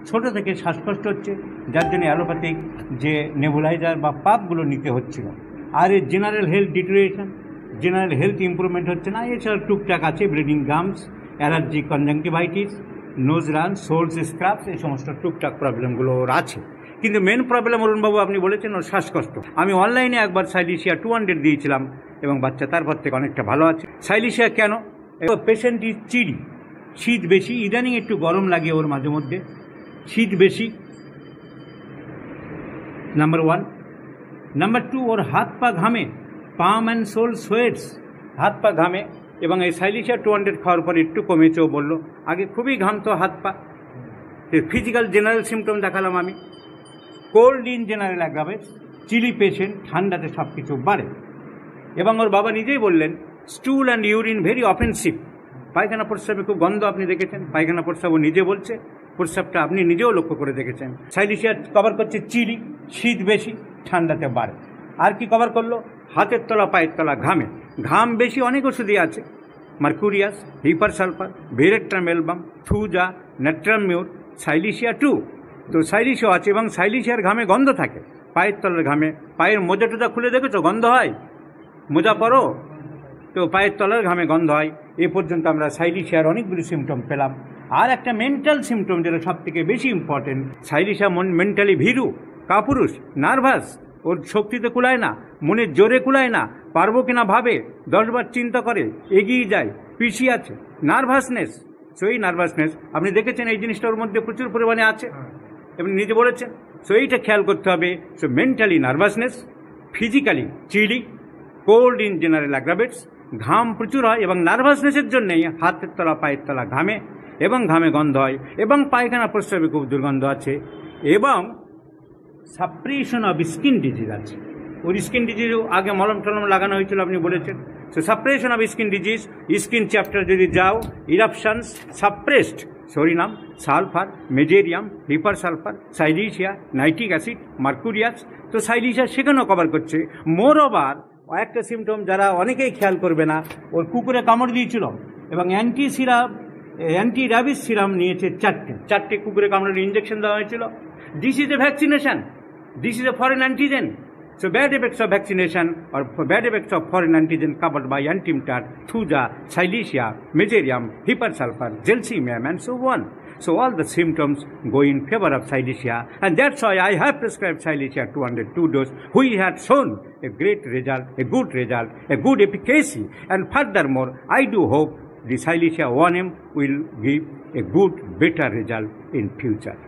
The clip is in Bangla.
ছোটো থেকে শ্বাসকষ্ট হচ্ছে, যার জন্য অ্যালোপ্যাথিক যে নেবুলাইজার বা পাপগুলো নিতে হচ্ছিল। আর এই general health deterioration, general health improvement হচ্ছে না। এছাড়া টুকটাক আছে bleeding gums, allergy, conjunctivitis, nose run, soles scrubs, এই সমস্ত টুকটাক প্রবলেমগুলো ওর আছে। কিন্তু মেন প্রবলেম অরুণবাবু আপনি বলেছেন ওর শ্বাসকষ্ট। আমি অনলাইনে একবার সাইলিশিয়া 200 দিয়েছিলাম এবং বাচ্চা তারপর থেকে অনেকটা ভালো আছে। সাইলিশিয়া কেন? পেশেন্ট ইজ চিড়ি, শীত বেশি, ইদানিং একটু গরম লাগে ওর মাঝে মধ্যে, শীত বেশি, নাম্বার 1। নাম্বার 2, ওর হাত পা ঘামে, পাম অ্যান্ড সোল সোয়েটস, হাত পা ঘামে। এবং এই সাইলিশিয়া 200 খাওয়ার পর একটু কমেছে। ও বললো আগে খুবই ঘামতো হাত পা। ফিজিক্যাল জেনারেল সিমটম দেখালাম আমি। Cold in general aggravates, chilli patient, ঠান্ডাতে সব কিছু বাড়ে। এবং ওর বাবা নিজেই বললেন স্টুল অ্যান্ড ইউরিন ভেরি অফেন্সিভ, পায়খানা প্রস্রাবে খুব গন্ধ আপনি দেখেছেন, পায়খানা প্রস্রাব ও নিজে বলছে, প্রস্রাবটা আপনি নিজেও লক্ষ্য করে দেখেছেন। সাইলিশিয়া কভার করছে চিলি, শীত বেশি, ঠান্ডাতে বাড়ে। আর কি কভার করলো? হাতের তলা পায়ের তলা ঘামে, ঘাম বেশি, অনেক ওষুধই আছে, mercurius, hepar sulphur, veratrum album, thuja, natrum mur, silicea 2। তো সাইলিশিয়া আছে এবং সাইলিশিয়ার ঘামে গন্ধ থাকে, পায়ের তলার ঘামে। পায়ের মোজা টোজা খুলে দেখেছো গন্ধ হয়? মোজা পরো তো পায়ের তলার ঘামে গন্ধ হয়। এ পর্যন্ত আমরা সাইলিশিয়ার অনেকগুলি সিমটম পেলাম। আর একটা মেন্টাল সিমটম যেটা সব থেকে বেশি ইম্পর্টেন্ট, সাইলিশিয়া মেন্টালি ভীরু, কাপুরুষ, নার্ভাস, ওর শক্তিতে কুলায় না, মনের জোরে কুলায় না, পারবো কিনা ভাবে, 10 বার চিন্তা করে, এগিয়ে যায়, পিছিয়ে আছে, নার্ভাসনেস। সো এই নার্ভাসনেস আপনি দেখেছেন, এই জিনিসটা ওর মধ্যে প্রচুর পরিমাণে আছে, আপনি নিজে বলেছেন। সো এইটা খেয়াল করতে হবে। So mentally nervousness, physically chilly, cold in general aggravates, ঘাম প্রচুর হয় এবং নার্ভাসনেসের জন্যেই হাতের তলা পায়ের তলা ঘামে এবং ঘামে গন্ধ হয় এবং পায়খানা প্রস্রাবে খুব দুর্গন্ধ আছে এবং সাপ্রেশন অফ স্কিন ডিজিজ আছে। ওর স্কিন ডিজিজও আগে মলম টলম লাগানো হয়েছিল আপনি বলেছেন। So suppression of skin disease, skin chapter যদি যাও, eruptions suppressed, psorinum, sulphur, মেজেরিয়াম, hepar sulphur, silicea, nitric acid, Mercurius. তো সাইলিশিয়া সেখানেও কভার করছে। মোর ওভার একটা সিমটম যারা অনেকেই খেয়াল করবে না, ওর কুকুরে কামড় দিয়েছিল এবং অ্যান্টি র্যাবিস সিরাম নিয়েছে 4টে কুকুরে কামড়ের ইঞ্জেকশন দেওয়া হয়েছিল। This is a vaccination, this is a foreign antigen. So bad effects of vaccination or bad effects of foreign antigen covered by Antimtar, Thuja, Silicea, Mesothelium, Hypersulfur, Gelsemium and so on. So all the symptoms go in favor of Silicea, and that's why I have prescribed Silicea 202 dose, which had shown a great result, a good efficacy, and furthermore I do hope the Silicea 1M will give a good, better result in future.